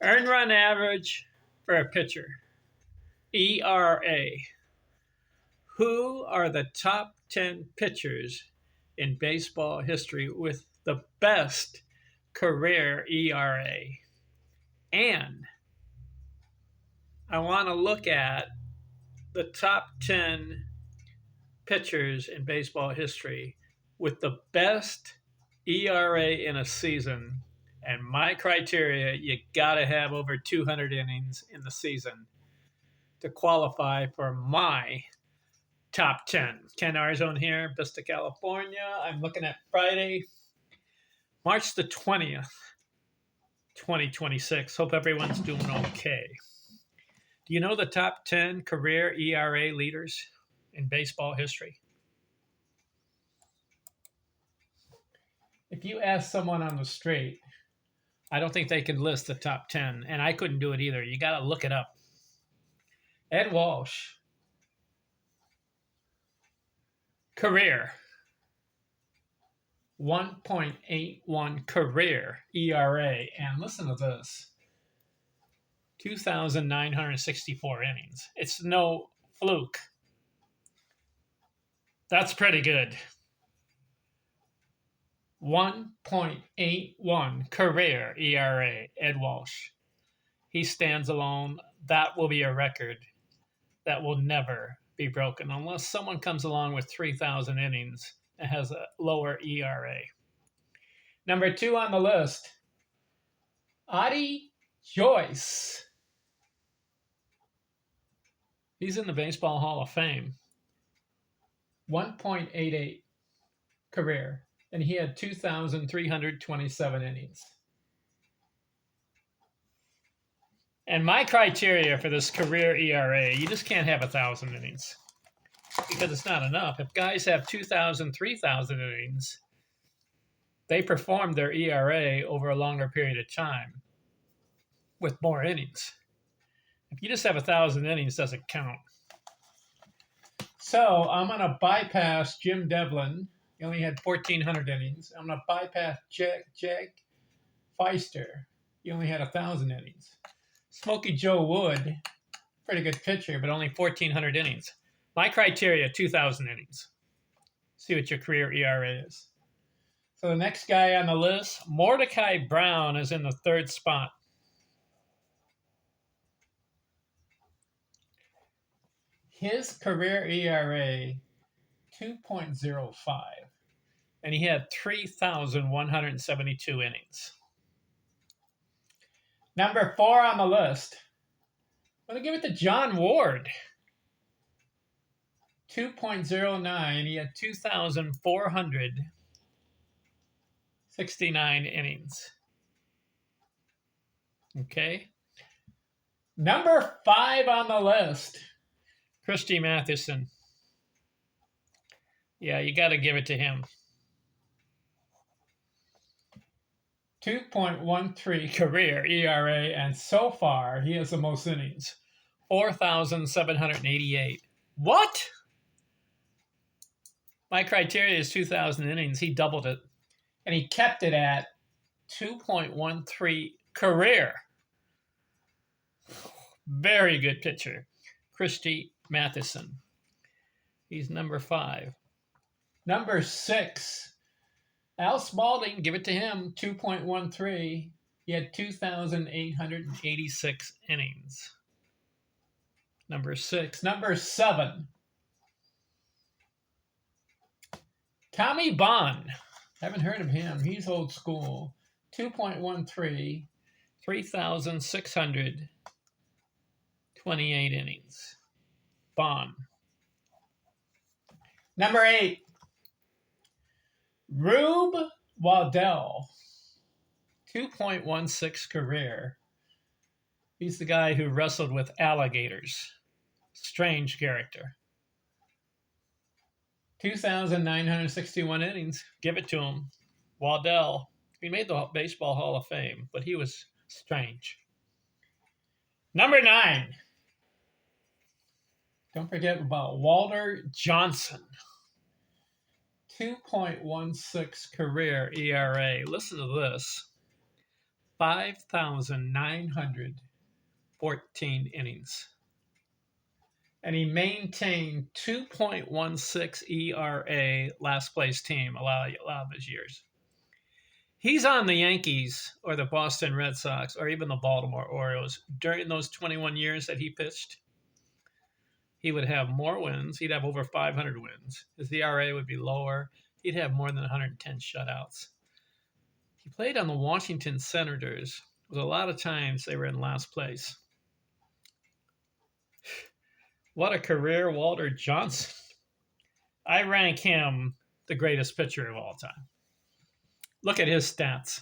Earned run average for a pitcher, ERA. Who are the top 10 pitchers in baseball history with the best career ERA? And I want to look at the top 10 pitchers in baseball history with the best ERA in a season. And my criteria, you got to have over 200 innings in the season to qualify for my top 10. Ken Arzone here, Vista, California. I'm looking at Friday, March the 20th, 2026. Hope everyone's doing okay. Do you know the top 10 career ERA leaders in baseball history? If you ask someone on the street, I don't think they can list the top 10, and I couldn't do it either. You got to look it up. Ed Walsh, career 1.81 career ERA. And listen to this, 2,964 innings. It's no fluke. That's pretty good. 1.81 career ERA, Ed Walsh. He stands alone. That will be a record that will never be broken unless someone comes along with 3,000 innings and has a lower ERA. Number 2 on the list, Adi Joyce. He's in the Baseball Hall of Fame. 1.88 career, and he had 2,327 innings. And my criteria for this career ERA, you just can't have 1,000 innings because it's not enough. If guys have 2,000, 3,000 innings, they perform their ERA over a longer period of time with more innings. If you just have 1,000 innings, it doesn't count. So I'm going to bypass Jim Devlin. He only had 1,400 innings. I'm going to bypass Jack Feister. He only had 1,000 innings. Smokey Joe Wood, pretty good pitcher, but only 1,400 innings. My criteria, 2,000 innings. See what your career ERA is. So the next guy on the list, Mordecai Brown, is in the 3rd spot. His career ERA, 2.05, and he had 3,172 innings. Number 4 on the list, I'm going to give it to John Ward. 2.09, he had 2,469 innings. Okay. Number 5 on the list, Christy Mathewson. Yeah, you got to give it to him. 2.13 career ERA, and so far he has the most innings, 4,788. What? My criteria is 2,000 innings. He doubled it, and he kept it at 2.13 career. Very good pitcher, Christy Mathewson. He's number 5. Number 6, Al Spalding, give it to him, 2.13. He had 2,886 innings. Number 6. Number 7, Tommy Bond. Haven't heard of him. He's old school. 2.13, 3,628 innings. Bond. Number 8, Rube Waddell, 2.16 career. He's the guy who wrestled with alligators. Strange character. 2,961 innings. Give it to him. Waddell. He made the Baseball Hall of Fame, but he was strange. Number 9. Don't forget about Walter Johnson. 2.16 career ERA. Listen to this. 5,914 innings. And he maintained 2.16 ERA, last place team, a lot of his years. He's on the Yankees or the Boston Red Sox or even the Baltimore Orioles. During those 21 years that he pitched, he would have more wins. He'd have over 500 wins. His ERA would be lower. He'd have more than 110 shutouts. He played on the Washington Senators. A lot of times they were in last place. What a career, Walter Johnson. I rank him the greatest pitcher of all time. Look at his stats.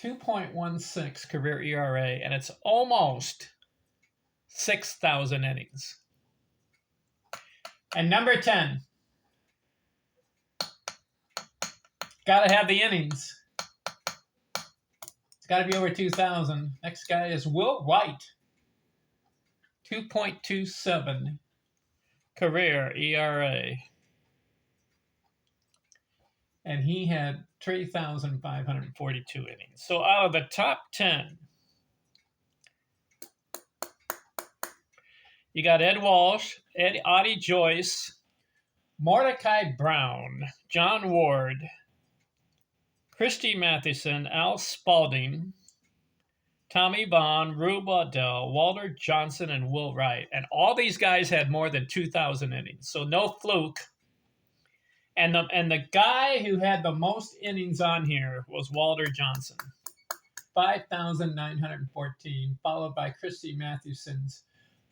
2.16 career ERA, and it's almost 6,000 innings. And number 10, got to have the innings. It's got to be over 2,000. Next guy is Will Wright. 2.27 career ERA. And he had 3,542 innings. So out of the top 10, you got Ed Walsh, Audie Joyce, Mordecai Brown, John Ward, Christy Mathewson, Al Spalding, Tommy Bond, Rube Waddell, Walter Johnson, and Will Wright. And all these guys had more than 2,000 innings. So no fluke. And the guy who had the most innings on here was Walter Johnson, 5,914, followed by Christy Mathewson's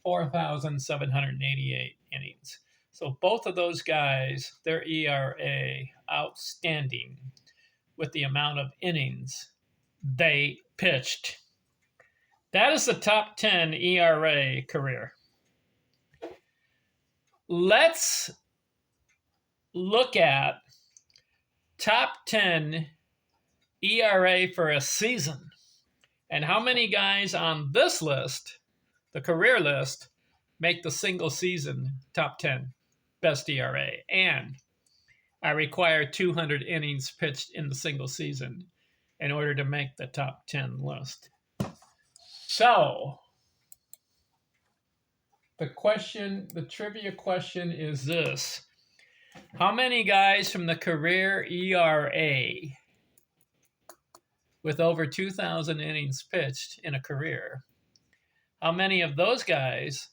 4,788 innings. So both of those guys, their ERA, outstanding with the amount of innings they pitched. That is the top 10 ERA career. Let's look at top 10 ERA for a season and how many guys on this list, the career list, make the single season top 10 best ERA. And I require 200 innings pitched in the single season in order to make the top 10 list. So the trivia question is this. How many guys from the career ERA with over 2,000 innings pitched in a career, how many of those guys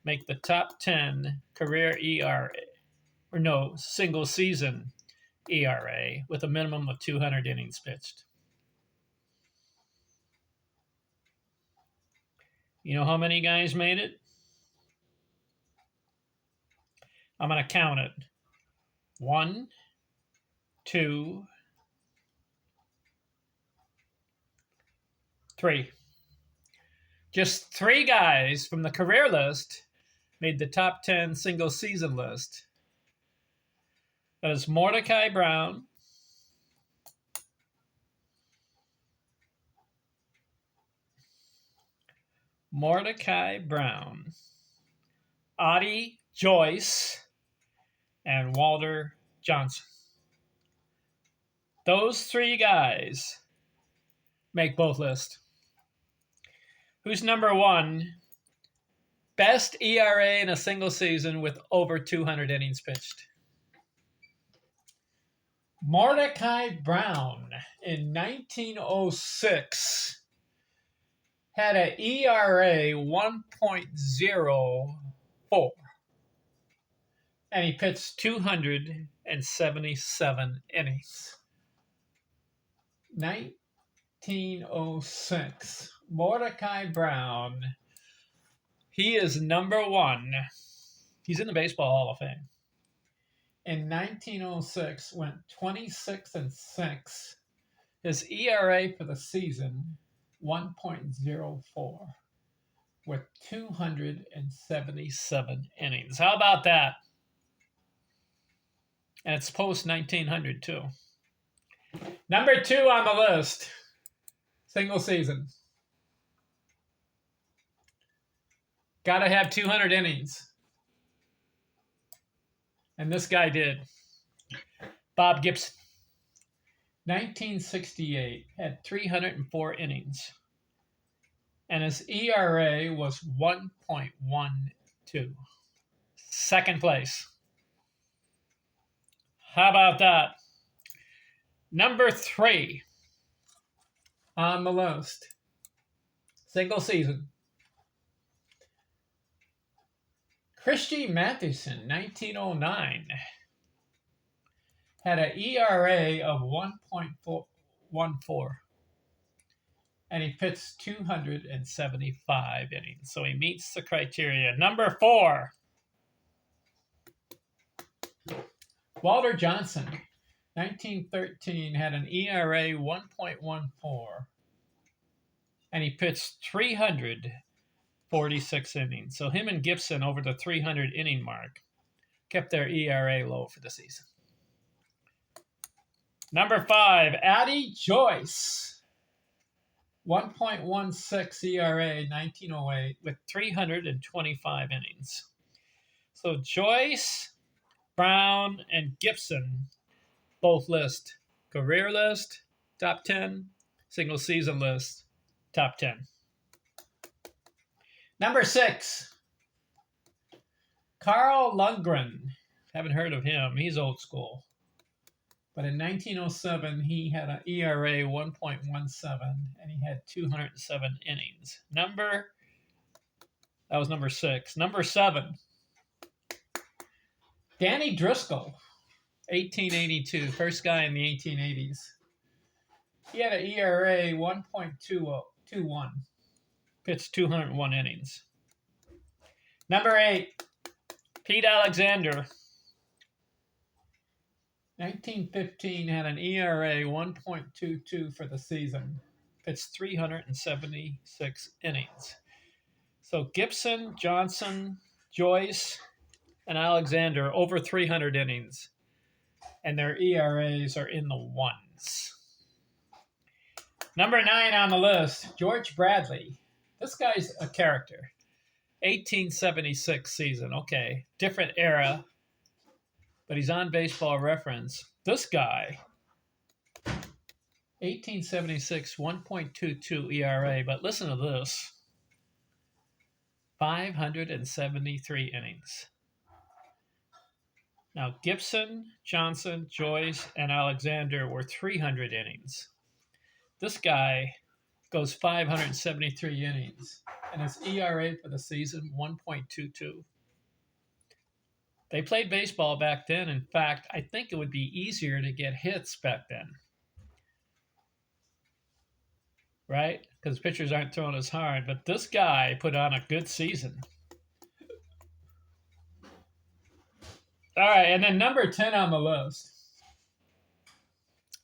make the top 10 career ERA, or no, single season ERA with a minimum of 200 innings pitched? You know how many guys made it? I'm going to count it. 1, 2, 3. Just 3 guys from the career list made the top 10 single season list. That is Mordecai Brown, Audie Joyce, and Walter Johnson. Those 3 guys make both lists. Who's number 1? Best ERA in a single season with over 200 innings pitched. Mordecai Brown in 1906 had an ERA 1.04, and he pitched 277 innings. 1906. Mordecai Brown. He is number 1. He's in the Baseball Hall of Fame. In 1906, went 26-6. His ERA for the season, 1.04, with 277 innings. How about that? And it's post-1900, too. Number 2 on the list, single season. Got to have 200 innings. And this guy did. Bob Gibson. 1968 had 304 innings, and his ERA was 1.12. Second place. How about that? Number 3 on the list. Single season. Christy Mathewson, 1909, had an ERA of 1.14, and he pitched 275 innings, so he meets the criteria. Number 4, Walter Johnson, 1913, had an ERA 1.14, and he pitched 346 innings. So him and Gibson over the 300 inning mark kept their ERA low for the season. Number 5, Addie Joyce, 1.16 ERA, 1908, with 325 innings. So Joyce, Brown, and Gibson both list career list, top 10, single season list, top 10. Number 6, Carl Lundgren. Haven't heard of him. He's old school. But in 1907, he had an ERA 1.17, and he had 207 innings. That was number 6. Number 7, Danny Driscoll, 1882, first guy in the 1880s. He had an ERA 1.21, pitched 201 innings. Number 8, Pete Alexander, 1915, had an ERA 1.22 for the season, pitched 376 innings. So Gibson, Johnson, Joyce, and Alexander over 300 innings, and their ERAs are in the ones. Number 9 on the list, George Bradley. This guy's a character. 1876 season. Okay, different era, but he's on Baseball Reference. This guy, 1876, 1.22 ERA, but listen to this. 573 innings. Now, Gibson, Johnson, Joyce, and Alexander were 300 innings. This guy goes 573 innings, and his ERA for the season, 1.22. They played baseball back then. In fact, I think it would be easier to get hits back then, right? Because pitchers aren't throwing as hard. But this guy put on a good season. All right, and then number 10 on the list,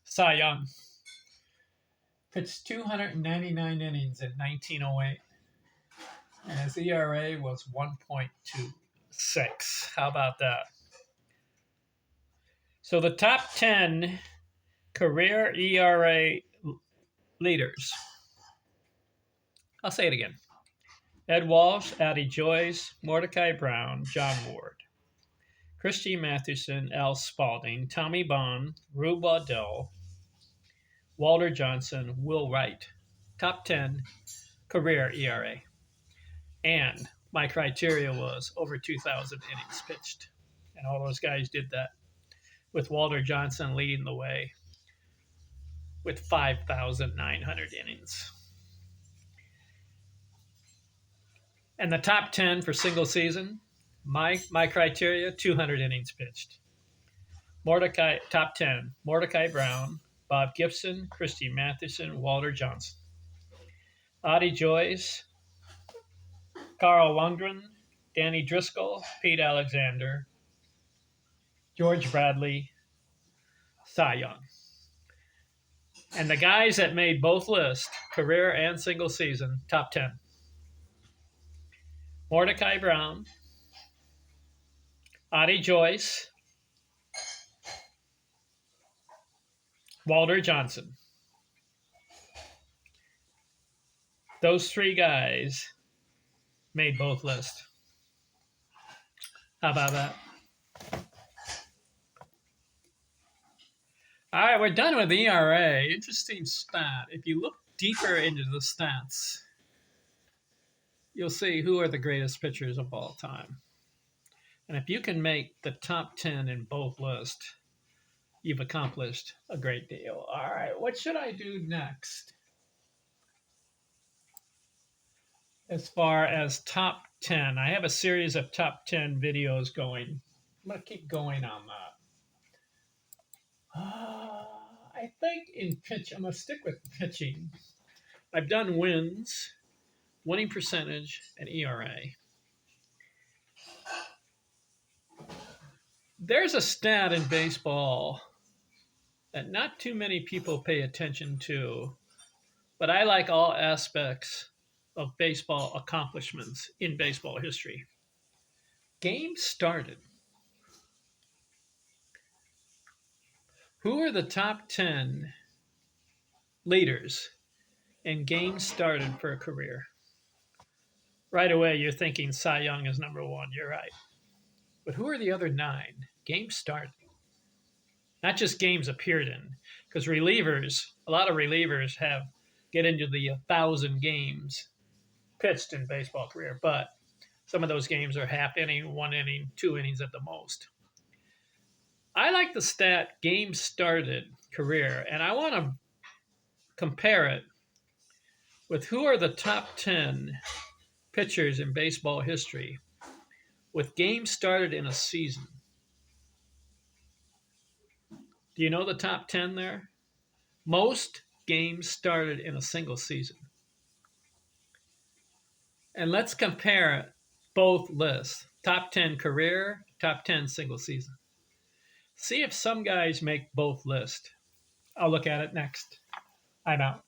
Cy Young. Pitched 299 innings in 1908, and his ERA was 1.26. How about that? So the top 10 career ERA leaders. I'll say it again. Ed Walsh, Addie Joyce, Mordecai Brown, John Ward, Christy Mathewson, Al Spalding, Tommy Bond, Rube Waddell, Walter Johnson, Will Wright. Top 10 career ERA. And my criteria was over 2,000 innings pitched. And all those guys did that, with Walter Johnson leading the way with 5,900 innings. And the top 10 for single season, my criteria, 200 innings pitched. Top 10, Mordecai Brown, Bob Gibson, Christy Mathewson, Walter Johnson. Addie Joyce, Carl Lundgren, Danny Driscoll, Pete Alexander, George Bradley, Cy Young. And the guys that made both lists, career and single season, top 10. Mordecai Brown, Addie Joyce, Walter Johnson. Those 3 guys made both lists. How about that? All right, we're done with ERA. Interesting stat. If you look deeper into the stats, you'll see who are the greatest pitchers of all time. And if you can make the top 10 in both lists, you've accomplished a great deal. All right, what should I do next? As far as top 10, I have a series of top 10 videos going. I'm going to keep going on that. I think in pitch, I'm going to stick with pitching. I've done wins, winning percentage, and ERA. There's a stat in baseball that not too many people pay attention to, but I like all aspects of baseball accomplishments in baseball history. Games started. Who are the top 10 leaders in games started for a career? Right away, you're thinking Cy Young is number one. You're right. But who are the other 9? Games started. Not just games appeared in. Because relievers, a lot of relievers get into the 1,000 games pitched in baseball career, but some of those games are half inning, 1 inning, 2 innings at the most. I like the stat games started career, and I want to compare it with who are the top 10 pitchers in baseball history with games started in a season. Do you know the top 10 there? Most games started in a single season. And let's compare both lists top 10 career, top 10 single season. See if some guys make both lists. I'll look at it next. I'm out.